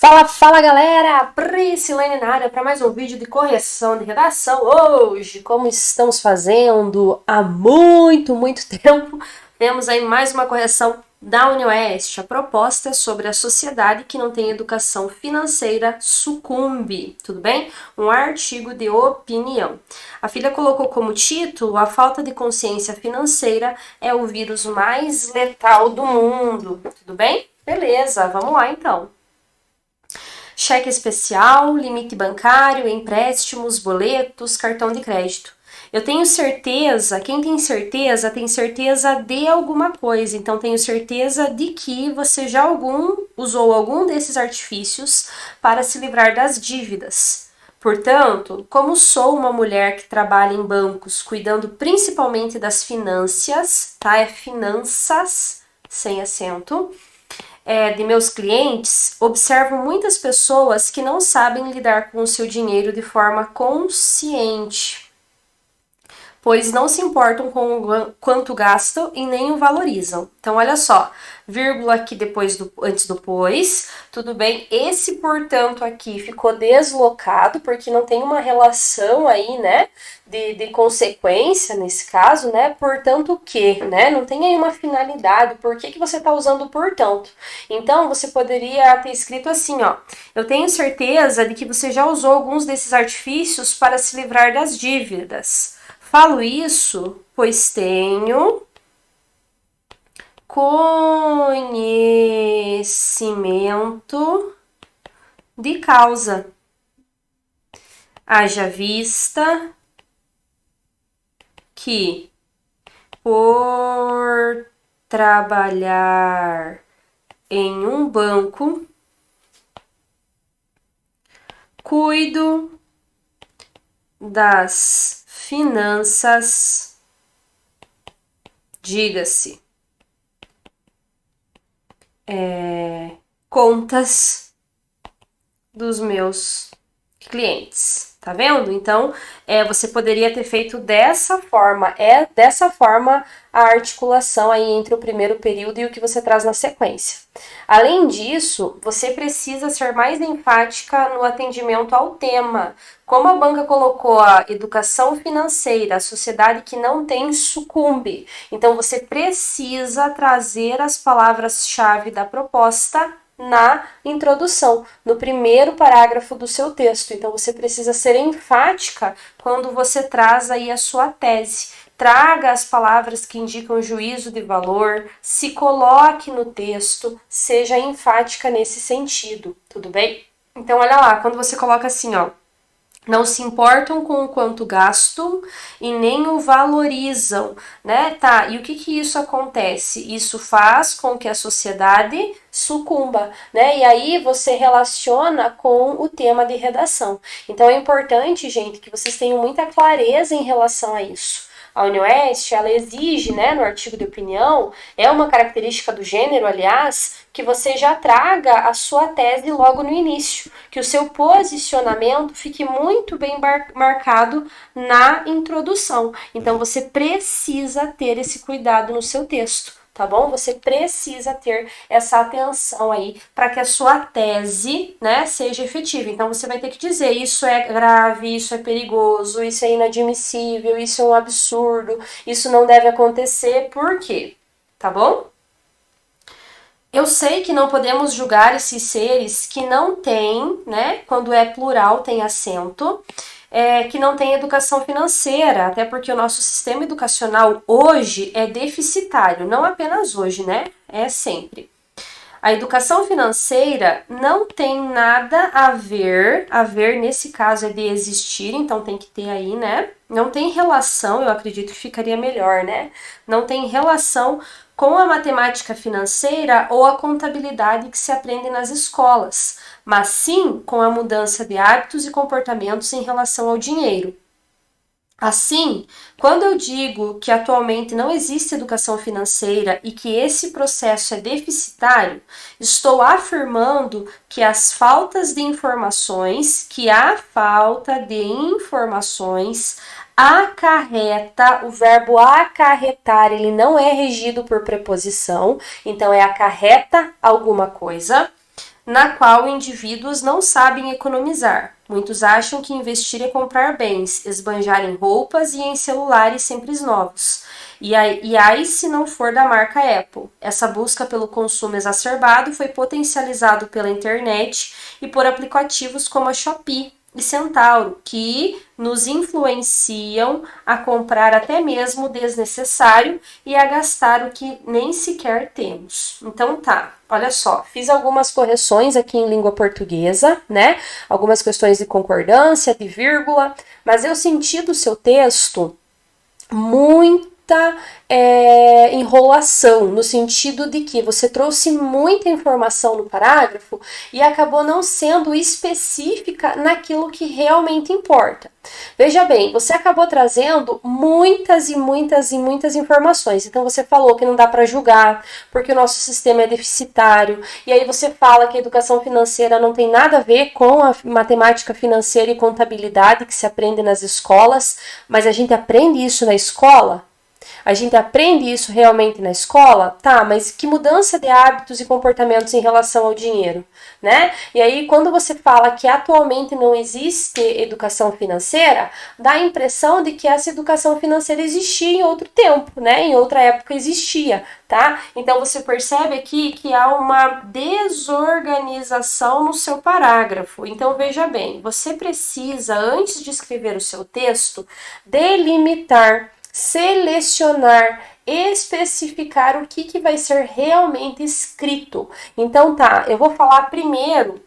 Fala, fala galera! Priscilene na área para mais um vídeo de correção de redação. Hoje, como estamos fazendo há muito tempo, temos aí mais uma correção da UniOeste. A proposta é sobre a sociedade que não tem educação financeira sucumbe, tudo bem? Um artigo de opinião. A filha colocou como título: a falta de consciência financeira é o vírus mais letal do mundo, tudo bem? Beleza, vamos lá então. Cheque especial, limite bancário, empréstimos, boletos, cartão de crédito. Eu tenho certeza, quem tem certeza de alguma coisa. Então, tenho certeza de que você já usou algum desses artifícios para se livrar das dívidas. Portanto, como sou uma mulher que trabalha em bancos, cuidando principalmente das finanças, tá? É finanças, sem acento. De meus clientes, observo muitas pessoas que não sabem lidar com o seu dinheiro de forma consciente, pois não se importam com o quanto gastam e nem o valorizam. Então, olha só, vírgula aqui antes do pois, tudo bem? Esse, portanto, aqui ficou deslocado, porque não tem uma relação aí, né, de consequência nesse caso, né? Portanto, o que, né? Não tem aí uma finalidade, por que você está usando portanto? Então, você poderia ter escrito assim, ó: eu tenho certeza de que você já usou alguns desses artifícios para se livrar das dívidas. Falo isso, pois tenho conhecimento de causa. Haja vista que, por trabalhar em um banco, cuido das finanças, diga-se, contas dos meus clientes. Tá vendo? Então, você poderia ter feito dessa forma. É dessa forma a articulação aí entre o primeiro período e o que você traz na sequência. Além disso, você precisa ser mais enfática no atendimento ao tema. Como a banca colocou a educação financeira, a sociedade que não tem sucumbe. Então, você precisa trazer as palavras-chave da proposta na introdução, no primeiro parágrafo do seu texto. Então, você precisa ser enfática quando você traz aí a sua tese. Traga as palavras que indicam juízo de valor, se coloque no texto, seja enfática nesse sentido, tudo bem? Então, olha lá, quando você coloca assim, ó: não se importam com o quanto gastam e nem o valorizam, né? Tá, e o que isso acontece? Isso faz com que a sociedade sucumba, né? E aí você relaciona com o tema de redação. Então é importante, gente, que vocês tenham muita clareza em relação a isso. A UniOeste, ela exige, né, no artigo de opinião, é uma característica do gênero, aliás, que você já traga a sua tese logo no início, que o seu posicionamento fique muito bem marcado na introdução. Então, você precisa ter esse cuidado no seu texto. Tá bom? Você precisa ter essa atenção aí para que a sua tese, né, seja efetiva. Então, você vai ter que dizer: isso é grave, isso é perigoso, isso é inadmissível, isso é um absurdo, isso não deve acontecer. Por quê? Tá bom? Eu sei que não podemos julgar esses seres que não têm, né, quando é plural, tem acento, que não tem educação financeira, até porque o nosso sistema educacional hoje é deficitário, não apenas hoje, né? É sempre. A educação financeira não tem nada a ver nesse caso é de existir, então tem que ter aí, né? Não tem relação, eu acredito que ficaria melhor, né? Não tem relação com a matemática financeira ou a contabilidade que se aprende nas escolas, mas sim com a mudança de hábitos e comportamentos em relação ao dinheiro. Assim, quando eu digo que atualmente não existe educação financeira e que esse processo é deficitário, estou afirmando que a falta de informações acarreta, o verbo acarretar, ele não é regido por preposição, então é acarreta alguma coisa na qual indivíduos não sabem economizar. Muitos acham que investir é comprar bens, esbanjar em roupas e em celulares sempre novos. E aí se não for da marca Apple. Essa busca pelo consumo exacerbado foi potencializado pela internet e por aplicativos como a Shopee e Centauro, que nos influenciam a comprar até mesmo o desnecessário e a gastar o que nem sequer temos. Então tá, olha só, fiz algumas correções aqui em língua portuguesa, né? Algumas questões de concordância, de vírgula, mas eu senti do seu texto muita enrolação, no sentido de que você trouxe muita informação no parágrafo e acabou não sendo específica naquilo que realmente importa. Veja bem, você acabou trazendo muitas informações. Então você falou que não dá para julgar, porque o nosso sistema é deficitário. E aí você fala que a educação financeira não tem nada a ver com a matemática financeira e contabilidade que se aprende nas escolas, mas a gente aprende isso na escola? A gente aprende isso realmente na escola? Tá, mas que mudança de hábitos e comportamentos em relação ao dinheiro, né? E aí, quando você fala que atualmente não existe educação financeira, dá a impressão de que essa educação financeira existia em outro tempo, né? Em outra época existia, tá? Então, você percebe aqui que há uma desorganização no seu parágrafo. Então, veja bem, você precisa, antes de escrever o seu texto, delimitar, selecionar, especificar o que vai ser realmente escrito. Então tá, eu vou falar primeiro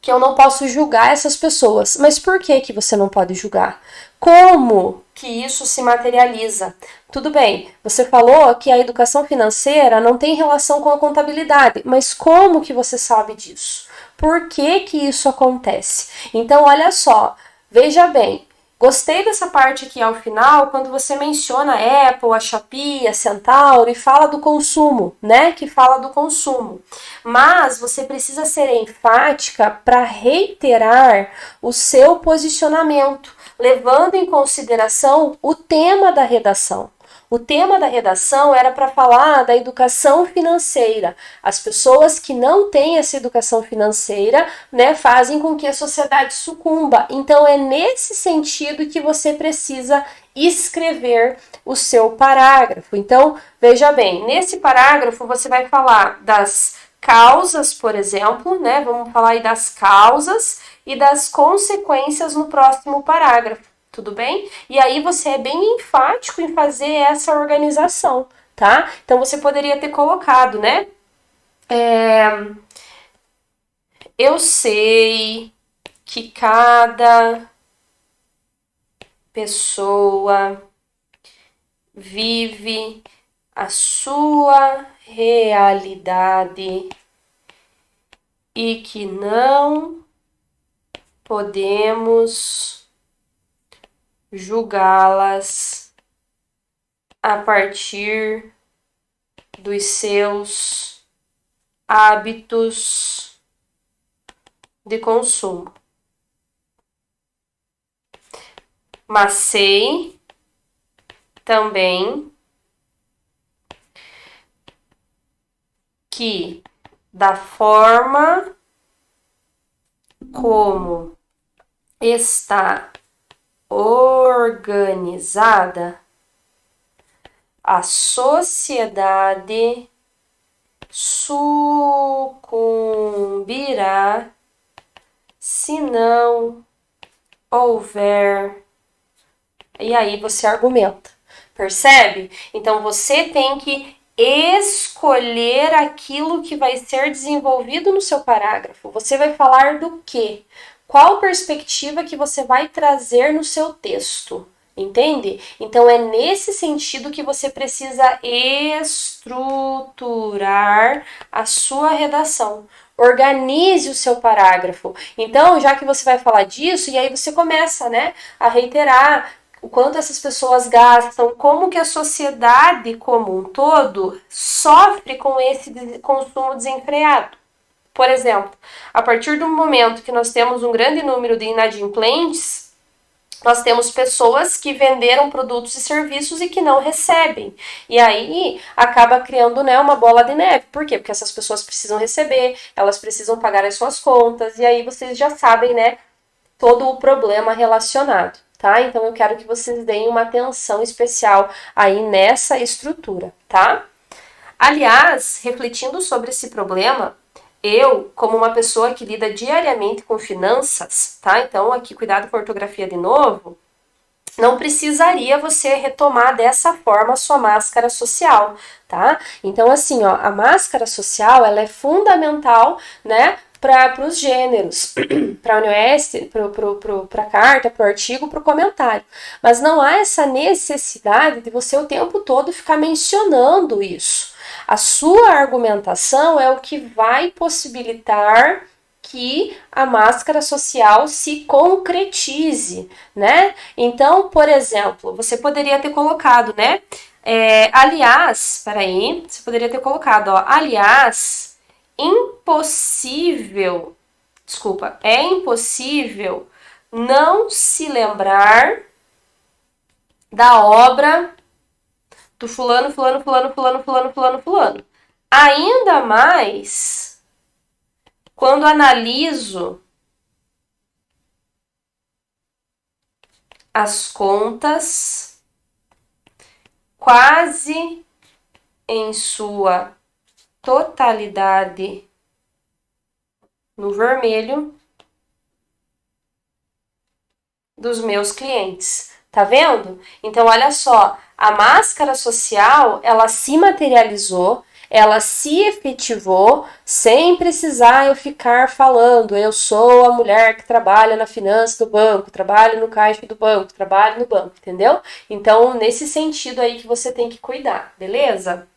que eu não posso julgar essas pessoas. Mas por que você não pode julgar? Como que isso se materializa? Tudo bem, você falou que a educação financeira não tem relação com a contabilidade, mas como que você sabe disso? Por que que isso acontece? Então, olha só, veja bem, gostei dessa parte aqui ao final, quando você menciona a Apple, a Shopee, a Centauro e fala do consumo, né? Que fala do consumo. Mas você precisa ser enfática para reiterar o seu posicionamento, levando em consideração o tema da redação. O tema da redação era para falar da educação financeira. As pessoas que não têm essa educação financeira, né, fazem com que a sociedade sucumba. Então é nesse sentido que você precisa escrever o seu parágrafo. Então, veja bem, nesse parágrafo você vai falar das causas, por exemplo, né? Vamos falar aí das causas e das consequências no próximo parágrafo. Tudo bem? E aí você é bem enfático em fazer essa organização, tá? Então você poderia ter colocado, né? Eu sei que cada pessoa vive a sua realidade e que não podemos julgá-las a partir dos seus hábitos de consumo. Mas sei também que da forma como está organizada, a sociedade sucumbirá se não houver. E aí você argumenta, percebe? Então você tem que escolher aquilo que vai ser desenvolvido no seu parágrafo. Você vai falar do quê? Qual perspectiva que você vai trazer no seu texto? Entende? Então é nesse sentido que você precisa estruturar a sua redação. Organize o seu parágrafo. Então, já que você vai falar disso, e aí você começa, né, a reiterar o quanto essas pessoas gastam, como que a sociedade como um todo sofre com esse consumo desenfreado. Por exemplo, a partir do momento que nós temos um grande número de inadimplentes, nós temos pessoas que venderam produtos e serviços e que não recebem. E aí acaba criando, né, uma bola de neve. Por quê? Porque essas pessoas precisam receber, elas precisam pagar as suas contas, e aí vocês já sabem, né, todo o problema relacionado, tá? Então eu quero que vocês deem uma atenção especial aí nessa estrutura, tá? Aliás, refletindo sobre esse problema, eu, como uma pessoa que lida diariamente com finanças, tá? Então, aqui, cuidado com a ortografia de novo, não precisaria você retomar dessa forma a sua máscara social, tá? Então, assim, ó, a máscara social, ela é fundamental, né, para os gêneros, para a UniOS, para a carta, para o artigo, para o comentário. Mas não há essa necessidade de você o tempo todo ficar mencionando isso. A sua argumentação é o que vai possibilitar que a máscara social se concretize, né? Então, por exemplo, você poderia ter colocado, né? Aliás, peraí, você poderia ter colocado, ó, aliás, impossível, desculpa, é impossível não se lembrar da obra do fulano, fulano, fulano, fulano, fulano, fulano, fulano. Ainda mais quando analiso as contas quase em sua totalidade no vermelho dos meus clientes. Tá vendo? Então, olha só, a máscara social, ela se materializou, ela se efetivou sem precisar eu ficar falando, eu sou a mulher que trabalha na finança do banco, trabalho no caixa do banco, trabalho no banco, entendeu? Então, nesse sentido aí que você tem que cuidar, beleza?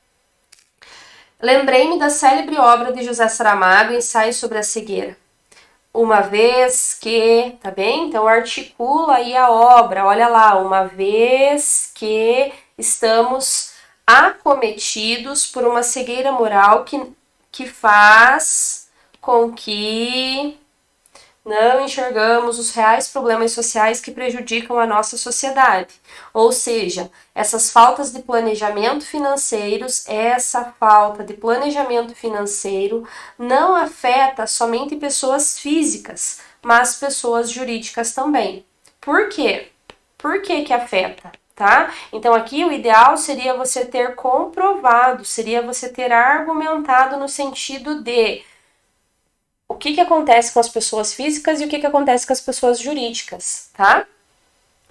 Lembrei-me da célebre obra de José Saramago, Ensaio sobre a Cegueira. Uma vez que, tá bem? Então articula aí a obra, olha lá, uma vez que estamos acometidos por uma cegueira moral que faz com que não enxergamos os reais problemas sociais que prejudicam a nossa sociedade. Ou seja, essas faltas de planejamento financeiros, essa falta de planejamento financeiro não afeta somente pessoas físicas, mas pessoas jurídicas também. Por quê? Por que que afeta? Tá? Então aqui o ideal seria você ter comprovado, seria você ter argumentado no sentido de o que que acontece com as pessoas físicas e o que que acontece com as pessoas jurídicas, tá?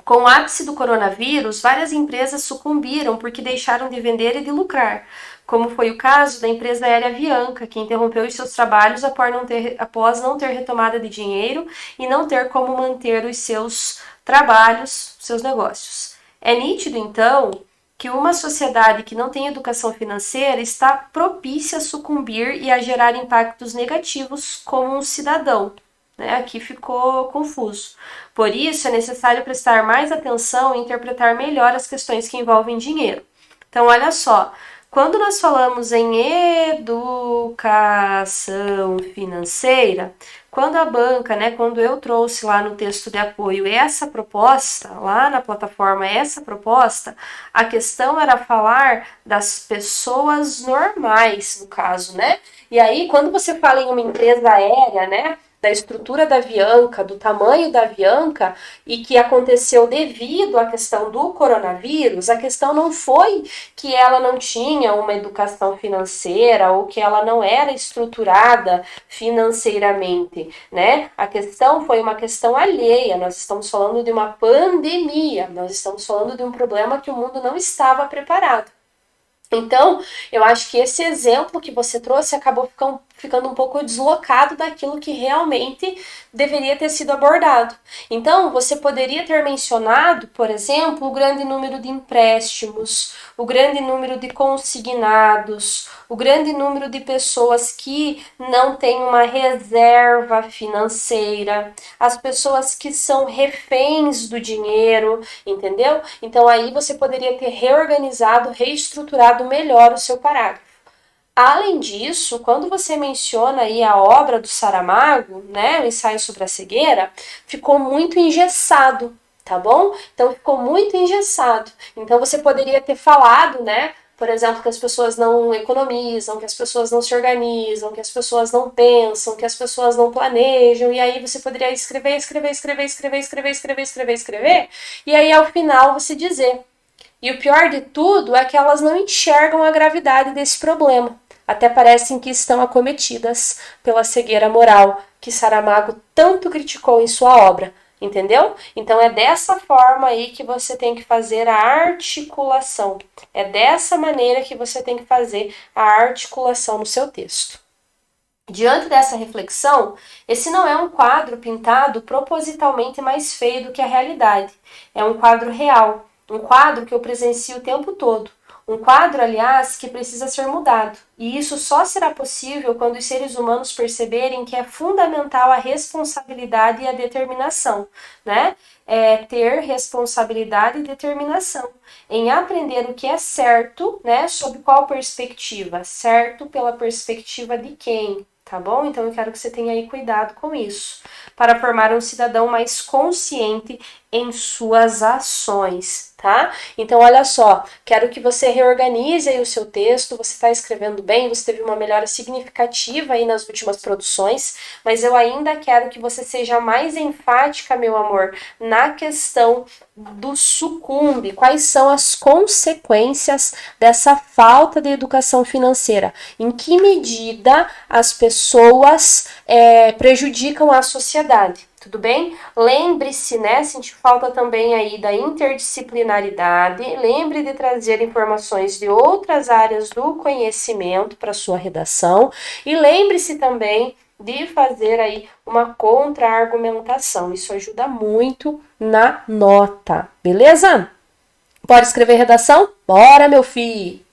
Com o ápice do coronavírus, várias empresas sucumbiram porque deixaram de vender e de lucrar, como foi o caso da empresa aérea Avianca, que interrompeu os seus trabalhos após não ter retomada de dinheiro e não ter como manter os seus trabalhos, seus negócios. É nítido, então, que uma sociedade que não tem educação financeira está propícia a sucumbir e a gerar impactos negativos como um cidadão. Né? Aqui ficou confuso. Por isso, é necessário prestar mais atenção e interpretar melhor as questões que envolvem dinheiro. Então, olha só, quando nós falamos em educação financeira, quando a banca, né, quando eu trouxe lá no texto de apoio essa proposta, lá na plataforma essa proposta, a questão era falar das pessoas normais, no caso, né? E aí, quando você fala em uma empresa aérea, né, da estrutura da Avianca, do tamanho da Avianca, e que aconteceu devido à questão do coronavírus, a questão não foi que ela não tinha uma educação financeira ou que ela não era estruturada financeiramente, né? A questão foi uma questão alheia, nós estamos falando de uma pandemia, nós estamos falando de um problema que o mundo não estava preparado. Então, eu acho que esse exemplo que você trouxe acabou ficando um pouco deslocado daquilo que realmente deveria ter sido abordado. Então, você poderia ter mencionado, por exemplo, o grande número de empréstimos, o grande número de consignados, o grande número de pessoas que não têm uma reserva financeira, as pessoas que são reféns do dinheiro, entendeu? Então, aí você poderia ter reorganizado, reestruturado melhor o seu parágrafo. Além disso, quando você menciona aí a obra do Saramago, né, o Ensaio sobre a Cegueira, ficou muito engessado, tá bom? Então ficou muito engessado. Então você poderia ter falado, né? Por exemplo, que as pessoas não economizam, que as pessoas não se organizam, que as pessoas não pensam, que as pessoas não planejam, e aí você poderia escrever, e aí ao final você dizer. E o pior de tudo é que elas não enxergam a gravidade desse problema. Até parecem que estão acometidas pela cegueira moral que Saramago tanto criticou em sua obra, entendeu? Então é dessa forma aí que você tem que fazer a articulação. É dessa maneira que você tem que fazer a articulação no seu texto. Diante dessa reflexão, esse não é um quadro pintado propositalmente mais feio do que a realidade. É um quadro real, um quadro que eu presencio o tempo todo. Um quadro, aliás, que precisa ser mudado. E isso só será possível quando os seres humanos perceberem que é fundamental a responsabilidade e a determinação, né? É ter responsabilidade e determinação em aprender o que é certo, né? Sob qual perspectiva? Certo pela perspectiva de quem? Tá bom? Então eu quero que você tenha aí cuidado com isso, para formar um cidadão mais consciente em suas ações, tá? Então olha só, quero que você reorganize aí o seu texto, você está escrevendo bem, você teve uma melhora significativa aí nas últimas produções, mas eu ainda quero que você seja mais enfática, meu amor, na questão do sucumbe, quais são as consequências dessa falta de educação financeira, em que medida as pessoas prejudicam a sociedade. Tudo bem? Lembre-se, né? Senti falta também aí da interdisciplinaridade. Lembre de trazer informações de outras áreas do conhecimento para sua redação. E lembre-se também de fazer aí uma contra-argumentação. Isso ajuda muito na nota, beleza? Pode escrever redação? Bora, meu filho!